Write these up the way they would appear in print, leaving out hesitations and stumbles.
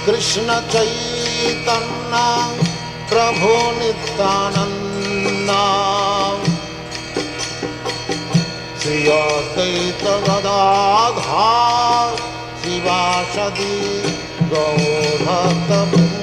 कृष्ण चैतन्य प्रभु नित्यानंद श्री अद्वैत गदाधर शिवासदि गौरभक्तवृंद।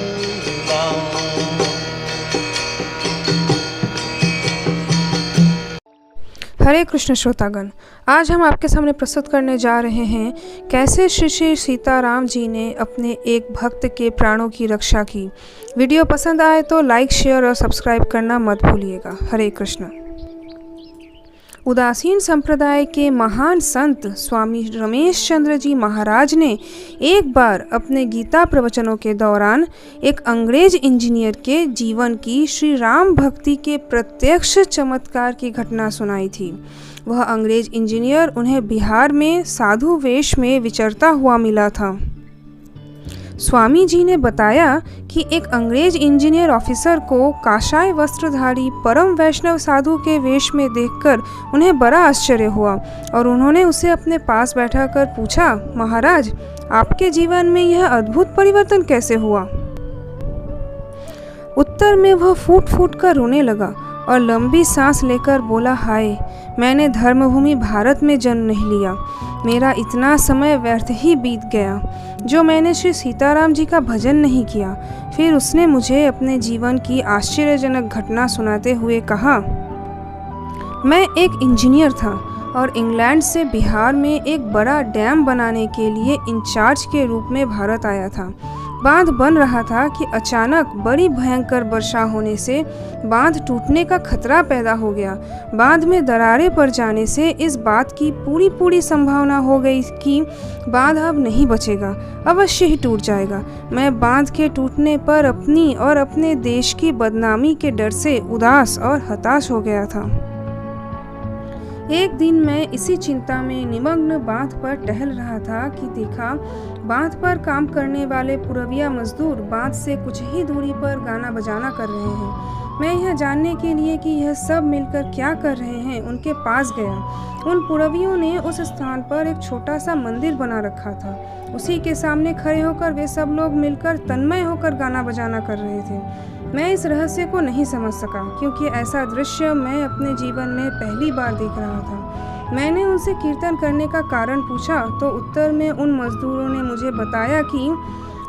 हरे कृष्ण श्रोतागण, आज हम आपके सामने प्रस्तुत करने जा रहे हैं कैसे श्री श्री सीताराम जी ने अपने एक भक्त के प्राणों की रक्षा की। वीडियो पसंद आए तो लाइक, शेयर और सब्सक्राइब करना मत भूलिएगा। हरे कृष्ण। उदासीन संप्रदाय के महान संत स्वामी रमेश चंद्र जी महाराज ने एक बार अपने गीता प्रवचनों के दौरान एक अंग्रेज इंजीनियर के जीवन की श्री राम भक्ति के प्रत्यक्ष चमत्कार की घटना सुनाई थी। वह अंग्रेज इंजीनियर उन्हें बिहार में साधु वेश में विचरता हुआ मिला था। स्वामी जी ने बताया कि एक अंग्रेज इंजीनियर ऑफिसर को काशाय वस्त्रधारी परम वैष्णव साधु के वेश में देखकर उन्हें बड़ा आश्चर्य हुआ और उन्होंने उसे अपने पास बैठाकर पूछा, महाराज, आपके जीवन में यह अद्भुत परिवर्तन कैसे हुआ? उत्तर में वह फूट फूट कर रोने लगा और लंबी सांस लेकर बोला, हाय, मैंने धर्मभूमि भारत में जन्म नहीं लिया। मेरा इतना समय व्यर्थ ही बीत गया जो मैंने श्री सीताराम जी का भजन नहीं किया। फिर उसने मुझे अपने जीवन की आश्चर्यजनक घटना सुनाते हुए कहा, मैं एक इंजीनियर था और इंग्लैंड से बिहार में एक बड़ा डैम बनाने के लिए इंचार्ज के रूप में भारत आया था। बांध बन रहा था कि अचानक बड़ी भयंकर वर्षा होने से बांध टूटने का खतरा पैदा हो गया। बांध में दरारें पड़ जाने से इस बात की पूरी संभावना हो गई कि बांध अब नहीं बचेगा, अवश्य ही टूट जाएगा। मैं बांध के टूटने पर अपनी और अपने देश की बदनामी के डर से उदास और हताश हो गया था। एक दिन मैं इसी चिंता में निमग्न बांध पर टहल रहा था कि देखा, बांध पर काम करने वाले पुरविया मजदूर बांध से कुछ ही दूरी पर गाना बजाना कर रहे हैं। मैं यह जानने के लिए कि यह सब मिलकर क्या कर रहे हैं उनके पास गया। उन पुरवियों ने उस स्थान पर एक छोटा सा मंदिर बना रखा था। उसी के सामने खड़े होकर वे सब लोग मिलकर तन्मय होकर गाना बजाना कर रहे थे। मैं इस रहस्य को नहीं समझ सका क्योंकि ऐसा दृश्य मैं अपने जीवन में पहली बार देख रहा था। मैंने उनसे कीर्तन करने का कारण पूछा तो उत्तर में उन मजदूरों ने मुझे बताया कि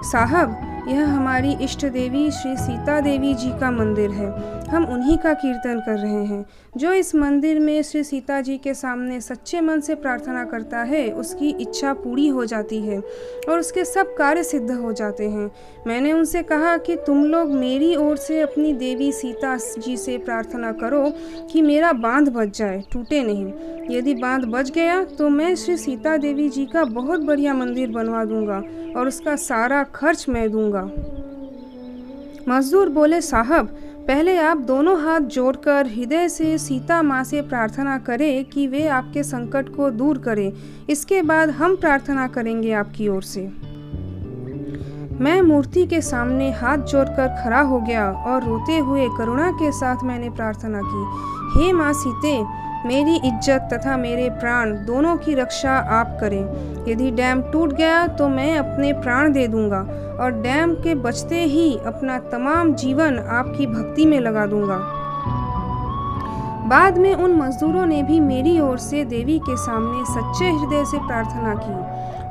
साहब, यह हमारी इष्ट देवी श्री सीता देवी जी का मंदिर है। हम उन्हीं का कीर्तन कर रहे हैं। जो इस मंदिर में श्री सीता जी के सामने सच्चे मन से प्रार्थना करता है उसकी इच्छा पूरी हो जाती है और उसके सब कार्य सिद्ध हो जाते हैं। मैंने उनसे कहा कि तुम लोग मेरी ओर से अपनी देवी सीता जी से प्रार्थना करो कि मेरा बांध बच जाए, टूटे नहीं। यदि बांध बच गया तो मैं श्री सीता देवी जी का बहुत बढ़िया मंदिर बनवा दूंगा और उसका सारा खर्च मैं दूंगा। मजदूर बोले, साहब, पहले आप दोनों हाथ जोड़कर हृदय से सीता माँ से प्रार्थना करें कि वे आपके संकट को दूर करें। इसके बाद हम प्रार्थना करेंगे आपकी ओर से। मैं मूर्ति के सामने हाथ जोड़कर खड़ा हो गया और रोते हुए करुणा के साथ मैंने प्रार्थना की, हे माँ सीते, मेरी इज्जत तथा मेरे प्राण दोनों की रक्षा आप करें। यदि डैम टूट गया तो मैं अपने प्राण दे दूंगा और डैम के बचते ही अपना तमाम जीवन आपकी भक्ति में लगा दूंगा। बाद में उन मजदूरों ने भी मेरी ओर से देवी के सामने सच्चे हृदय से प्रार्थना की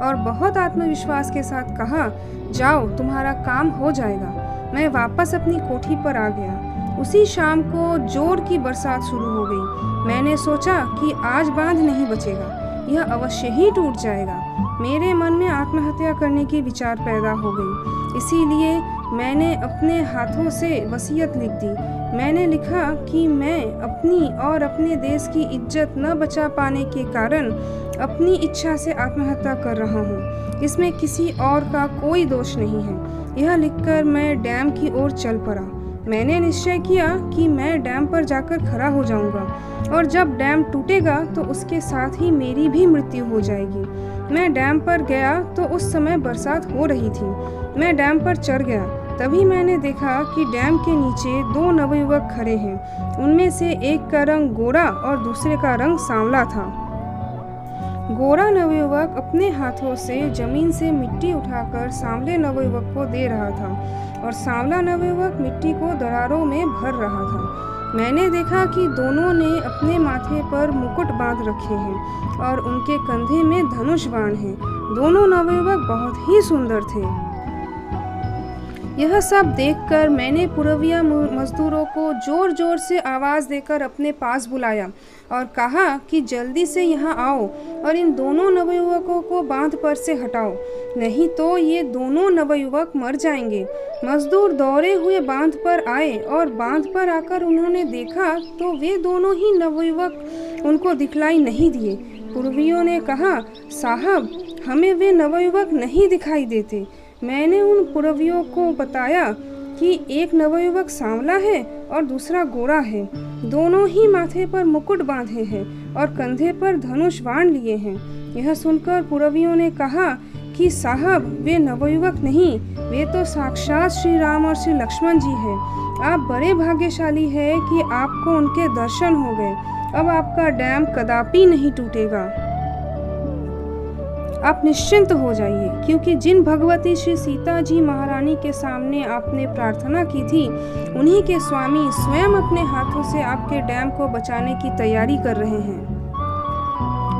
और बहुत आत्मविश्वास के साथ कहा, जाओ, तुम्हारा काम हो जाएगा। मैं वापस अपनी कोठी पर आ गया। उसी शाम को जोर की बरसात शुरू हो गई। मैंने सोचा कि आज बांध नहीं बचेगा, यह अवश्य ही टूट जाएगा। मेरे मन में आत्महत्या करने की विचार पैदा हो गई। इसीलिए मैंने अपने हाथों से वसीयत लिख दी। मैंने लिखा कि मैं अपनी और अपने देश की इज्जत न बचा पाने के कारण अपनी इच्छा से आत्महत्या कर रहा हूँ। इसमें किसी और का कोई दोष नहीं है। यह लिखकर मैं डैम की ओर चल पड़ा। मैंने निश्चय किया कि मैं डैम पर जाकर खड़ा हो जाऊंगा और जब डैम टूटेगा तो उसके साथ ही मेरी भी मृत्यु हो जाएगी। मैं डैम पर गया तो उस समय बरसात हो रही थी। मैं डैम पर चढ़ गया। तभी मैंने देखा कि डैम के नीचे दो नवयुवक खड़े हैं। उनमें से एक का रंग गोरा और दूसरे का रंग सांवला था। गोरा नवयुवक अपने हाथों से जमीन से मिट्टी उठाकर सांवले नवयुवक को दे रहा था और सांवला नवयुवक मिट्टी को दरारों में भर रहा था। मैंने देखा कि दोनों ने अपने माथे पर मुकुट बांध रखे हैं और उनके कंधे में धनुष बाण है। दोनों नवयुवक बहुत ही सुंदर थे। यह सब देखकर मैंने पुरविया मजदूरों को जोर जोर से आवाज़ देकर अपने पास बुलाया और कहा कि जल्दी से यहाँ आओ और इन दोनों नवयुवकों को बांध पर से हटाओ, नहीं तो ये दोनों नवयुवक मर जाएंगे। मजदूर दौड़े हुए बांध पर आए और बांध पर आकर उन्होंने देखा तो वे दोनों ही नवयुवक उनको दिखलाई नहीं दिए। पुरवियों ने कहा, साहब, हमें वे नवयुवक नहीं दिखाई देते। मैंने उन पुरवियों को बताया कि एक नवयुवक सांवला है और दूसरा गोरा है। दोनों ही माथे पर मुकुट बांधे हैं और कंधे पर धनुष बाण लिए हैं। यह सुनकर पुरवियों ने कहा कि साहब, वे नवयुवक नहीं, वे तो साक्षात श्री राम और श्री लक्ष्मण जी हैं। आप बड़े भाग्यशाली हैं कि आपको उनके दर्शन हो गए। अब आपका डैम कदापि नहीं टूटेगा। आप निश्चिंत हो जाइए, क्योंकि जिन भगवती श्री सीता जी महारानी के सामने आपने प्रार्थना की थी, उन्हीं के स्वामी स्वयं अपने हाथों से आपके डैम को बचाने की तैयारी कर रहे हैं।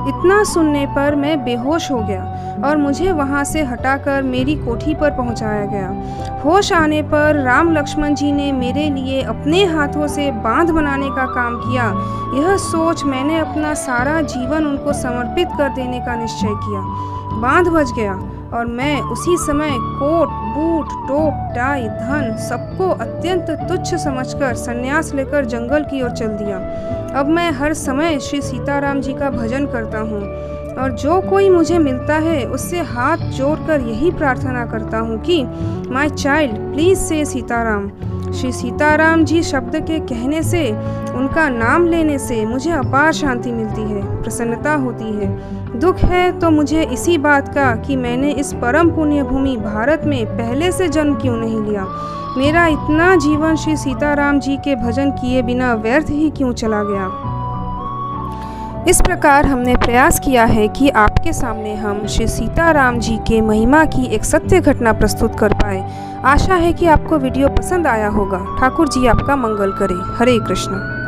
इतना सुनने पर मैं बेहोश हो गया और मुझे वहां से हटाकर मेरी कोठी पर पहुंचाया गया। होश आने पर राम लक्ष्मण जी ने मेरे लिए अपने हाथों से बांध बनाने का काम किया। यह सोच मैंने अपना सारा जीवन उनको समर्पित कर देने का निश्चय किया। बांध बज गया और मैं उसी समय कोट, बूट, टोप, टाई, धन सबको अत्यंत तुच्छ समझकर संन्यास लेकर जंगल की ओर चल दिया। अब मैं हर समय श्री सीताराम जी का भजन करता हूँ और जो कोई मुझे मिलता है उससे हाथ जोड़कर यही प्रार्थना करता हूँ कि माय चाइल्ड, प्लीज से सीताराम। श्री सीताराम जी शब्द के कहने से, उनका नाम लेने से मुझे अपार शांति मिलती है, प्रसन्नता होती है। दुख है तो मुझे इसी बात का कि मैंने इस परम पुण्य भूमि भारत में पहले से जन्म क्यों नहीं लिया। मेरा इतना जीवन श्री सीताराम जी के भजन किए बिना व्यर्थ ही क्यों चला गया। इस प्रकार हमने प्रयास किया है कि आपके सामने हम श्री सीताराम जी के महिमा की एक सत्य घटना प्रस्तुत कर पाए। आशा है कि आपको वीडियो पसंद आया होगा। ठाकुर जी आपका मंगल करे। हरे कृष्ण।